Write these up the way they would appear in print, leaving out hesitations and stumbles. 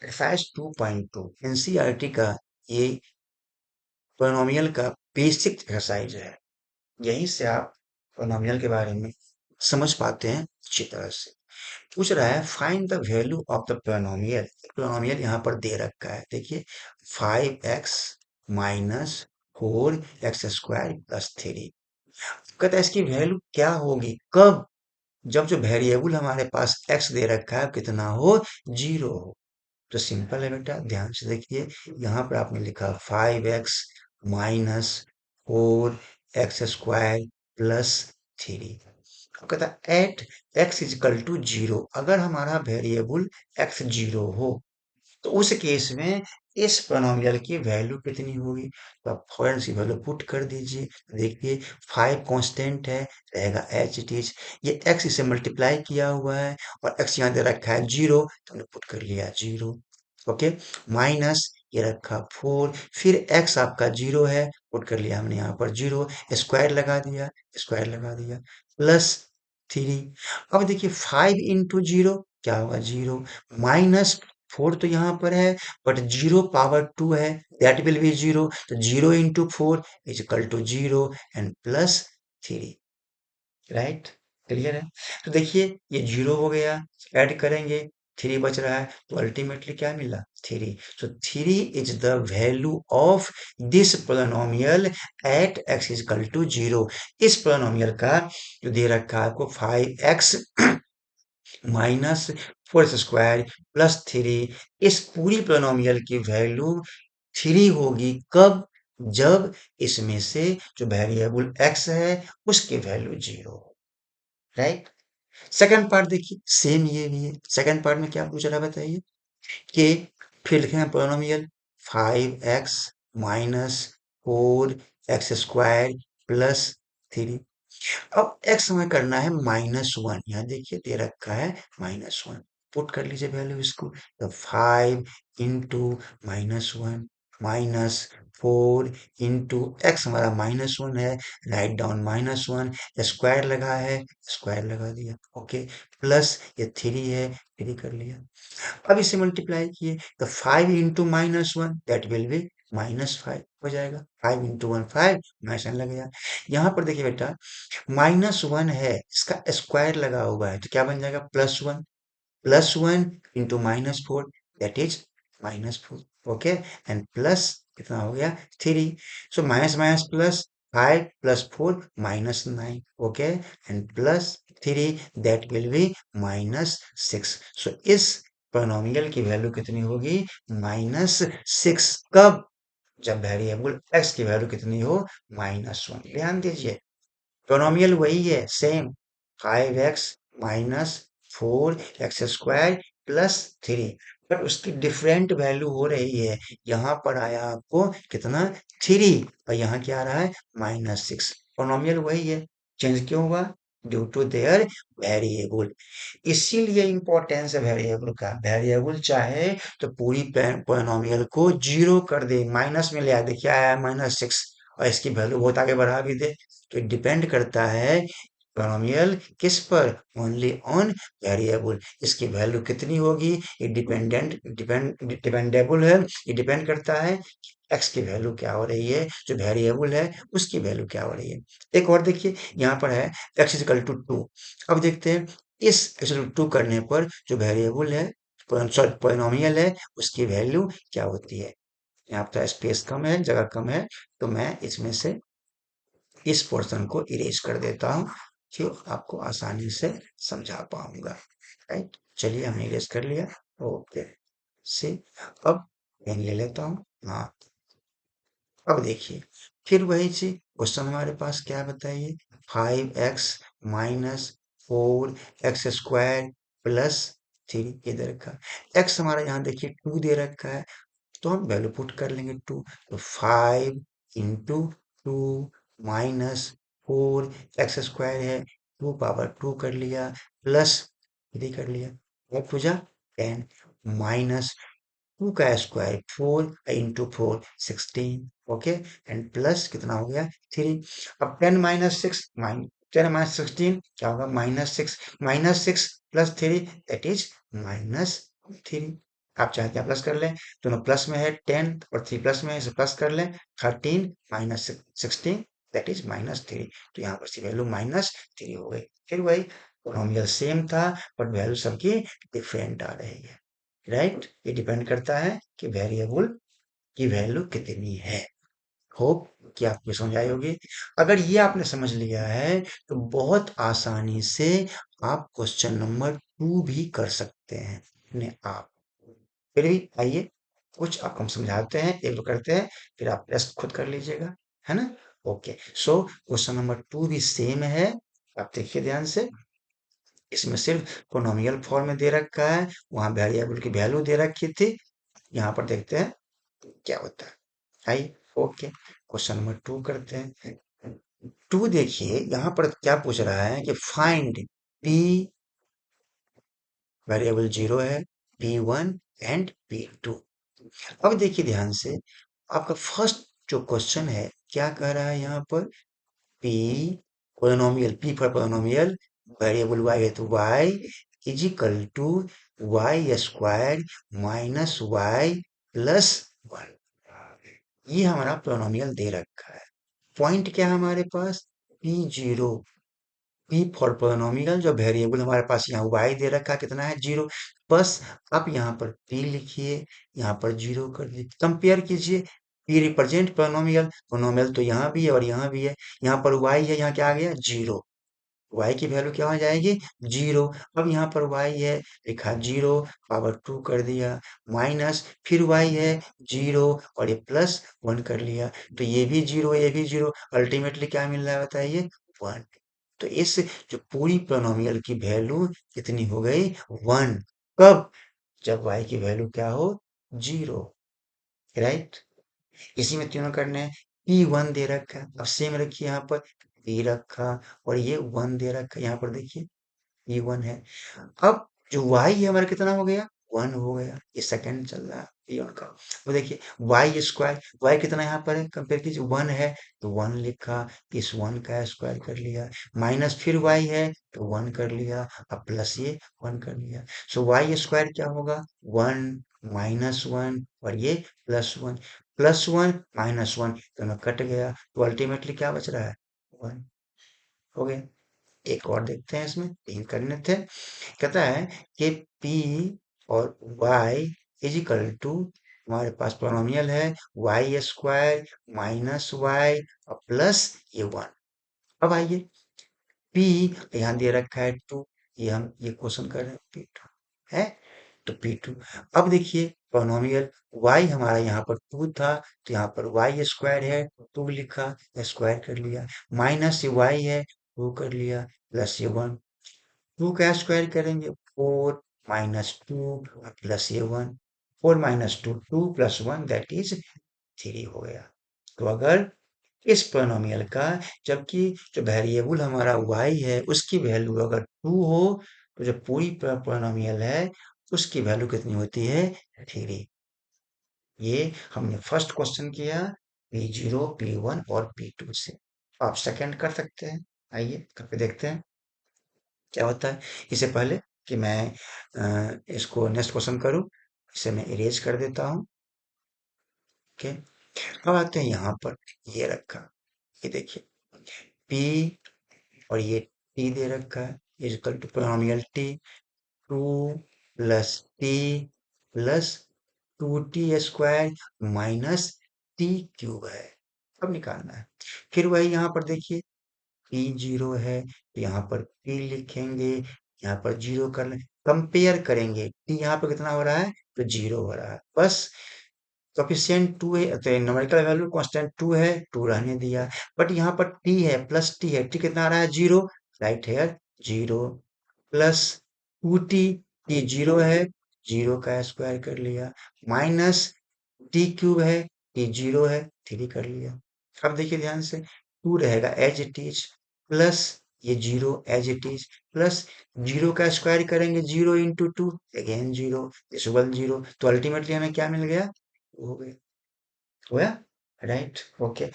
Exercise 2.2 NCERT का ये polynomial का बेसिक एक्सरसाइज है। यहीं से आप पोलिनोमियल के बारे में समझ पाते हैं अच्छी तरह से। पूछ रहा है find the value of the polynomial. Polynomial यहाँ पर दे रखा है, देखिए 5x माइनस 4x² प्लस 3। कहता है इसकी वैल्यू क्या होगी कब, जब जो वेरिएबल हमारे पास x दे रखा है कितना हो, 0 हो। तो सिंपल है बेटा, ध्यान से देखिए, यहाँ पर आपने लिखा 5x माइनस 4x² प्लस 3। अब कहता है एट x इजकल टू 0, अगर हमारा वेरिएबल x 0 हो तो उस केस में इस पोलिनोमियल की वैल्यू कितनी होगी। तो आप फौरन सी वैल्यू पुट कर दीजिए। देखिए 5 कांस्टेंट है, रहेगा एच इट इज। ये x से मल्टीप्लाई किया हुआ है और x यहाँ दे रखा है 0, तो हमने पुट कर लिया 0। ओके, माइनस ये रखा 4, फिर x आपका 0 है, पुट कर लिया हमने यहाँ पर 0, स्क्वायर लगा दिया प्लस 3। अब देखिए 5 इंटू 0 क्या होगा, 0 माइनस 4 तो यहाँ पर है, बट 0 पावर 2 है, दैट विल बी 0, तो 0 into 4 is equal to 0 and plus 3। Right, clear है। तो देखिए ये 0 हो गया, ऐड करेंगे 3 बच रहा है, तो अल्टीमेटली क्या मिला, 3। So 3 is the value of this polynomial at x is equal to 0। इस पोलिनोमियल का जो दे रखा है आपको 5x माइनस 4x² प्लस 3, इस पूरी पोलिनोमियल की वैल्यू 3 होगी कब, जब इसमें से जो वेरिएबल x है उसकी वैल्यू 0 हो। राइट। सेकंड पार्ट देखिए, सेम ये भी है। सेकंड पार्ट में क्या पूछ रहा है बताइए, कि फिर लिखे हैं polynomial 5x minus 4x² plus 3। अब x हमें करना है -1, यहाँ देखिए दे रखा है -1, पुट कर लीजिए वैल्यू इसको। तो 5 इंटू -1 माइनस 4 इंटू x हमारा -1 है, राइट डाउन -1, स्क्वायर लगा है, स्क्वायर लगा दिया। ओके, प्लस ये 3 है, 3 कर लिया। अब इसे मल्टीप्लाई किए तो 5 इंटू -1 दैट विल बी -5 हो जाएगा। 5 इंटू 1 5, -1 लग गया। यहाँ पर देखिए बेटा -1 है, इसका स्क्वायर लगा हुआ है, तो क्या बन जाएगा, +1, +1 into -4 that is -4। Okay, and plus कितना हो गया, 3। So minus minus plus, 5 plus 4 -9। Okay, and plus 3 that will B -6। सो इस पोलिनोमियल की वैल्यू कितनी होगी, -6। कब, जब वेरिएबल x की वैल्यू कितनी हो, -1। ध्यान दीजिए, पोलिनोमियल वही है, same 5x minus 4x² plus 3, but उसकी डिफरेंट वैल्यू हो रही है। यहाँ पर आया आपको कितना, 3, और यहाँ क्या आ रहा है, -6। पोलिनोमियल वही है, चेंज क्यों हुआ, ड्यू टू देयर वेरिएबल। इसीलिए इंपॉर्टेंस है वेरिएबल का। वेरिएबल चाहे तो पूरी पोलिनोमियल को 0 कर दे, माइनस में ले आ दे, क्या आया, -6, और इसकी वैल्यू बहुत आगे बढ़ा भी दे, तो डिपेंड करता है पोलिनोमियल किस पर, ओनली ऑन वेरिएबल। इसकी वैल्यू कितनी होगी, ये डिपेंडेबल है, ये डिपेंड करता है एक्स की वैल्यू क्या हो रही है, जो वेरिएबल है उसकी वैल्यू क्या हो रही है। एक और देखिए, यहाँ पर है x इज इक्वल टू 2। अब देखते हैं इस x इक्वल टू करने पर जो वेरिएबल है, सॉरी पोलिनोमियल है, उसकी वैल्यू क्या होती है। यहाँ पर स्पेस कम है, जगह कम है, तो मैं इसमें से इस पोर्शन को इरेज कर देता हूँ, जो आपको आसानी से समझा पाऊंगा। राइट, चलिए हमने इरेज कर लिया। ओके, से अब पेन ले लेता हूँ। हाँ, अब देखिए फिर वही चीज, क्वेश्चन हमारे पास क्या है बताइए, 5x माइनस 4x² प्लस 3 ये दे रखा है। x हमारा यहाँ देखिए 2 दे रखा है, तो हम वैल्यू पुट कर लेंगे 2, तो 5 इंटू 2 माइनस 4x² है, 2 पावर 2 कर लिया, प्लस 3 कर लिया, एक पूजा 10, माइनस 2 का square 4 into 4 16। Okay, and plus कितना हो गया, 3। अब 10 माइनस 6 10 माइनस 16 क्या होगा, -6, -6 प्लस 3 दैट इज -3। आप चाहे क्या प्लस कर लें, दोनों प्लस में है 10 और 3 प्लस में है, इसे प्लस कर लें 13 माइनस 16 दैट इज -3। तो यहाँ पर सी वैल्यू -3 हो गई। फिर वही पोनोमियल सेम था बट वैल्यू सबकी डिफरेंट आ रही है, राइट। ये डिपेंड करता है कि वेरिएबल की वैल्यू कितनी है। होप कि आपको समझ आई होगी। अगर ये आपने समझ लिया है तो बहुत आसानी से आप क्वेश्चन नंबर 2 भी कर सकते हैं अपने आप। फिर भी आइए कुछ आपको हम समझाते हैं, एक दो करते हैं, फिर आप टेस्ट खुद कर लीजिएगा, है ना। ओके, सो क्वेश्चन नंबर 2 भी सेम है। आप देखिए ध्यान से, इसमें सिर्फ पोनोमियल फॉर्म में दे रखा है, वहां वेरिएबल की वैल्यू दे रखी थी। यहाँ पर देखते हैं क्या होता है। आइए, ओके, क्वेश्चन नंबर 2 करते हैं। 2 देखिए यहाँ पर क्या पूछ रहा है कि फाइंड पी, वेरिएबल 0 है, P1 एंड P2। अब देखिए ध्यान से, आपका फर्स्ट जो क्वेश्चन है क्या कह रहा है यहाँ पर, P polynomial, P for polynomial, variable y है तो y is equal to y square minus y plus 1। ये हमारा पोलिनोमियल दे रखा है। पॉइंट क्या है हमारे पास, P0, पी फॉर पोलिनोमियल, जो वेरिएबल हमारे पास यहाँ y दे रखा है कितना है 0। बस आप यहाँ पर p लिखिए, यहाँ पर 0 कर दीजिए, कंपेयर कीजिए। p रिप्रेजेंट पोलिनोमियल, पोलिनोमियल तो यहाँ भी है और यहाँ भी है। यहाँ पर y है, यहाँ क्या आ गया 0, y की वैल्यू क्या हो जाएगी 0। अब यहाँ पर y है, लिखा 0 पावर 2 कर दिया, माइनस फिर y है 0 और ये प्लस 1 कर लिया। तो ये भी 0, ये भी 0, अल्टीमेटली क्या मिल रहा है बताइए 1। तो इस जो पूरी पोलिनोमियल की वैल्यू कितनी हो गई 1। कब, जब y की वैल्यू क्या हो 0, राइट। इसी में तीनों करने हैं। P1 दे रखा है, अब सेम रखिए यहाँ पर, P रखा और ये 1 दे रखा है, यहाँ पर देखिए P1 है। अब जो y है हमारा कितना हो गया 1 हो गया, ये सेकंड चल रहा है P1 का। वो देखिए y स्क्वायर, y कितना यहाँ पर है कंपेयर कीजिए 1 है तो 1 लिखा, इस 1 का स्क्वायर कर लिया, माइनस फिर y है तो 1 कर लिया, अब प्लस ये 1 कर लिया। सो y स्क्वायर क्या होगा 1 माइनस 1 और ये प्लस 1, प्लस 1 माइनस 1 दोनों कट गया, तो अल्टीमेटली क्या बच रहा है 1 हो गया। एक और देखते हैं, इसमें 3 करने थे। कहता है कि P और y इज इक्वल टू, हमारे पास पोलिनोमियल है y स्क्वायर माइनस वाई और प्लस ये 1। अब आइए P यहाँ दे रखा है 2, ये हम ये क्वेश्चन कर रहे हैं P2 है, तो P2। अब देखिए पोलिनोमियल y हमारा यहाँ पर 2 था तो यहाँ पर y स्क्वायर है 2 लिखा, स्क्वायर कर लिया, माइनस ये y है 2 कर लिया, प्लस ये 1, 2 का स्क्वायर करेंगे 4 माइनस 2 प्लस ये 1, 4 माइनस 2 2 प्लस 1 दैट इज 3 हो गया। तो अगर इस पोलिनोमियल का, जबकि जो वेरिएबल हमारा y है उसकी वैल्यू अगर 2 हो तो जो पूरी पोलिनोमियल है उसकी वैल्यू कितनी होती है 3। ये हमने फर्स्ट क्वेश्चन किया P0, P1 और P2 से। आप सेकंड कर सकते हैं, आइए करके देखते हैं क्या होता है। इससे पहले कि मैं इसको नेक्स्ट क्वेश्चन करूं, इसे मैं इरेज कर देता हूं। ओके, अब आते हैं यहाँ पर, ये रखा, ये देखिए P और ये T दे रखा है is equal to polynomial T, 2 plus T plus 2T square minus T cube है। अब निकालना है। फिर वही यहाँ पर देखिए P0 है तो यहाँ पर P लिखेंगे, यहाँ पर 0 कर लें, कंपेयर करेंगे T यहाँ पर कितना हो रहा है तो 0 हो रहा है, बस कोफिशिएंट 2 है तो न्यूमेरिकल वैल्यू कांस्टेंट 2 है 2 रहने दिया, बट यहाँ पर T है प्लस T है, T कितना आ रहा है 0, right hair 0 plus 2T, T 0 है 0 का स्क्वायर कर लिया, माइनस T क्यूब है T 0 है 3 कर लिया। अब देखिए ध्यान से 2 रहेगा एज इट इज, प्लस ये 0 एज इट इज, प्लस 0 का स्क्वायर करेंगे 0 इंटू 2 अगेन 0 इस 0, तो अल्टीमेटली हमें क्या मिल गया हो गया, होया, राइट। ओके,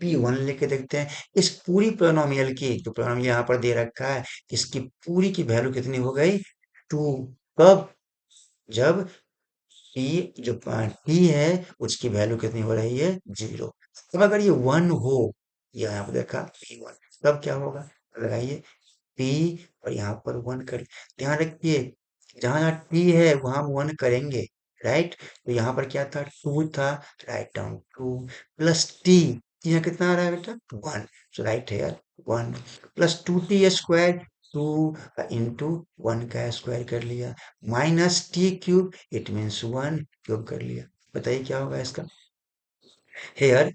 P1 लेके देखते हैं, इस पूरी पोलिनोमियल की, जो पोलिनोमियल यहाँ पर दे रखा है इसकी पूरी की वैल्यू कितनी हो गई 2। कब, जब जो टी है उसकी वैल्यू कितनी हो रही है 0। अब अगर ये 1 हो, ये यहाँ पे देखा P1, तब क्या होगा, लगाइए P और यहाँ पर 1 कर, ध्यान रखिए जहां जहां टी है वहां हम 1 करेंगे, राइट। तो यहाँ पर क्या था, 2 था, राइट डाउन 2 प्लस टी, यहाँ कितना आ रहा है बेटा 1, सो राइट है 1 प्लस 2t स्क्वायर, 2 इंटू 1 का स्क्वायर कर लिया, minus T cube, it means 1 cube कर लिया। बताइए क्या होगा इसका, हेयर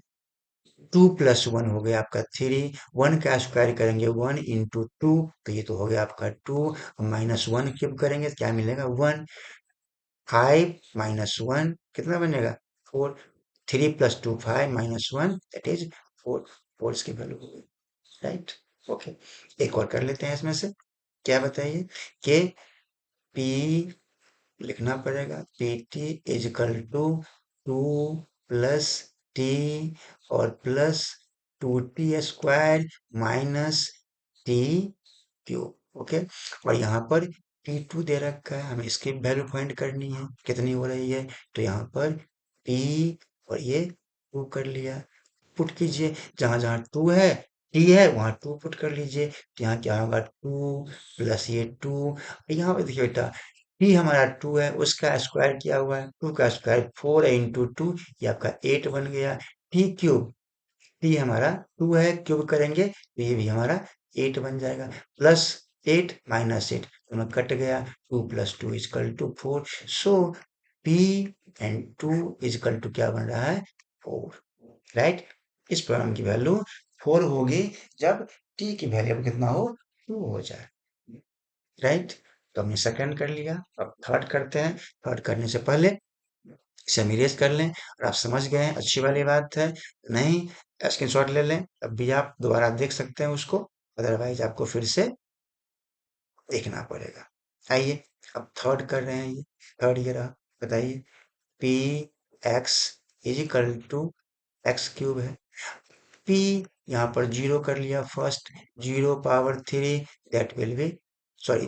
2 प्लस 1 हो गया आपका 3, 1 का स्क्वायर करेंगे 1 इंटू 2, तो ये तो हो गया आपका 2, माइनस 1 क्यूब करेंगे तो क्या मिलेगा 1, 5 माइनस 1 कितना बनेगा 4, 3 प्लस 2 5 माइनस 1 दैट इज 4, 4 इसकी वैल्यू हो गई, राइट। ओके, एक और कर लेते हैं इसमें से, क्या बताइए कि पी लिखना पड़ेगा, P T is equal to 2 plus T और plus 2t square minus T cube. Okay, और यहाँ पर P2 दे रखा है, हमें इसकी वैल्यू फाइंड करनी है कितनी हो रही है, तो यहाँ पर P और ये 2 कर लिया, पुट कीजिए जहां जहां 2 है, T है वहां 2 पुट कर लीजिए, तो यहाँ क्या होगा 2 प्लस ये 2, यहाँ पे देखिए बेटा T हमारा 2 है, उसका स्क्वायर किया हुआ है, 2 का स्क्वायर 4 है इंटू 2, ये आपका 8 बन गया, T क्यूब, टी हमारा 2 है, क्यूब करेंगे तो ये भी हमारा 8 बन जाएगा, प्लस 8 माइनस 8 दोनों कट गया, 2 plus 2 is equal to 4, so P and 2 is equal to क्या बन रहा है 4, राइट। इस प्रॉब्लम की वैल्यू 4 होगी जब टी की वैल्यू कितना हो 2 हो जाए, राइट। तो हमने सेकंड कर लिया, अब थर्ड करते हैं। थर्ड करने से पहले इसे हम इरेज कर लें, और आप समझ गए हैं अच्छी वाली बात है, नहीं स्क्रीनशॉट ले लें, तब भी आप दोबारा देख सकते हैं उसको, अदरवाइज आपको फिर से देखना पड़ेगा। आइए अब थर्ड कर रहे हैं, ये थर्ड ये रहा, बताइए P x is equal to x cube है, पी यहाँ पर 0 कर लिया first, 0 power 3 that will be, sorry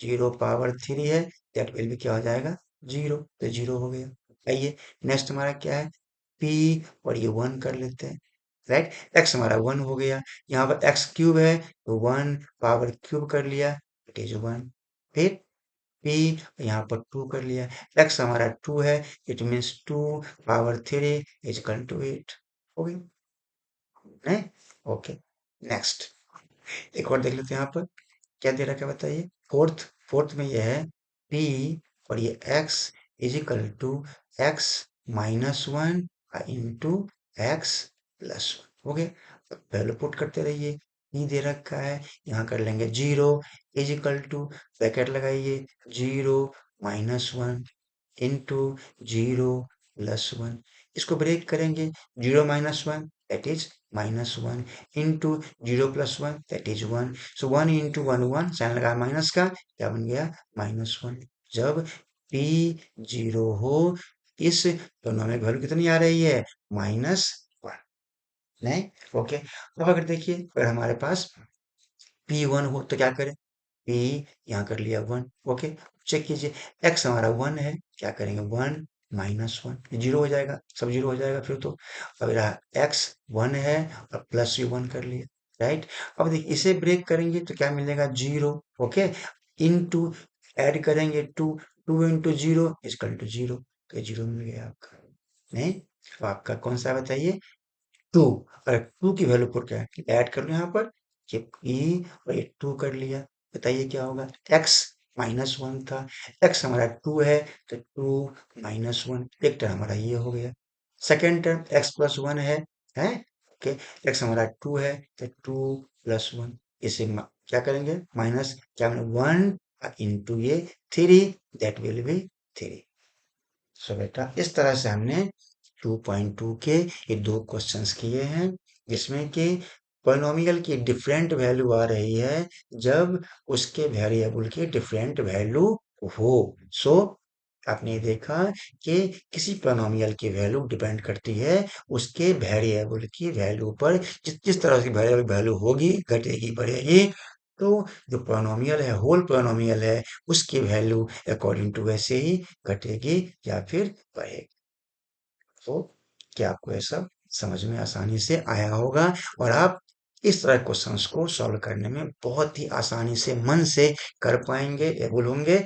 0 power 3 है, दैट विल बी क्या हो जाएगा 0, तो 0 हो गया। आइए नेक्स्ट हमारा क्या है, पी और ये 1 कर लेते हैं, राइट। एक्स हमारा 1 हो गया, यहाँ पर एक्स क्यूब है तो 1 पावर क्यूब कर लिया, इट इज 1, फिर पी यहाँ पर 2 कर लिया, एक्स हमारा 2 है, it means 2 power 3 is equal to 8, हो गई है। ओके, नेक्स्ट एक और देख लेते हैं, यहाँ पर क्या दे रखा है बताइए, फोर्थ, फोर्थ में ये है p और ये x is equal to x minus 1 into x plus 1, हो गया। अब वैल्यू पुट करते रहिए, p दे रखा है, यहाँ कर लेंगे 0 इज इक्वल टू, ब्रैकेट लगाइए 0 माइनस 1 इंटू 0 प्लस 1, इसको ब्रेक करेंगे, 0 minus 1 that is minus 1 into 0 plus 1 that is 1, so 1 into 1 1, sign लगा माइनस का, क्या बन गया माइनस 1। जब p 0 हो, इस दोनों में वैल्यू कितनी आ रही है माइनस 1, नहीं। ओके, अब अगर देखिए अगर हमारे पास p1 हो तो क्या करें, p यहाँ कर लिया 1, ओके। चेक कीजिए, x हमारा 1 है, क्या करेंगे 1 माइनस 1, 0 हो जाएगा, सब 0 हो जाएगा फिर तो। अब रहा x 1 है और प्लस भी 1 कर लिया, राइट। अब देखिए इसे ब्रेक करेंगे तो क्या मिलेगा 0, ओके, इनटू ऐड करेंगे 2, 2 इंटू 0 इजकल टू 0, तो 0 मिल गया आपका, नहीं। तो आपका कौन सा है बताइए 2, और 2 की वैल्यू पुट क्या है ऐड कर लो यहाँ पर, ये p और ये 2 कर लिया, बताइए क्या होगा, x माइनस 1 था, x हमारा 2 है तो 2 माइनस 1, एक टर्म हमारा ये हो गया। सेकेंड टर्म x प्लस 1 है ओके, x हमारा 2 है तो 2 प्लस 1, इसे क्या करेंगे माइनस, क्या 1 इंटू ये 3 दैट विल बी 3। सो बेटा इस तरह से हमने 2.2 के ये दो क्वेश्चंस किए हैं, जिसमें कि पॉलिनॉमियल की डिफरेंट वैल्यू आ रही है जब उसके वेरिएबल की डिफरेंट वैल्यू हो। सो आपने देखा कि किसी पॉलिनॉमियल की वैल्यू डिपेंड करती है उसके वेरिएबल की वैल्यू पर, जिस जिस तरह की वेरिएबल वैल्यू होगी, घटेगी बढ़ेगी, तो जो पोलिनोमियल है, होल पोलिनोमियल है, उसकी वैल्यू अकॉर्डिंग टू वैसे ही घटेगी या फिर बढ़ेगी। तो क्या आपको ये सब समझ में आसानी से आया होगा और आप इस तरह क्वेश्चंस को सॉल्व करने में बहुत ही आसानी से मन से कर पाएंगे, एबल होंगे।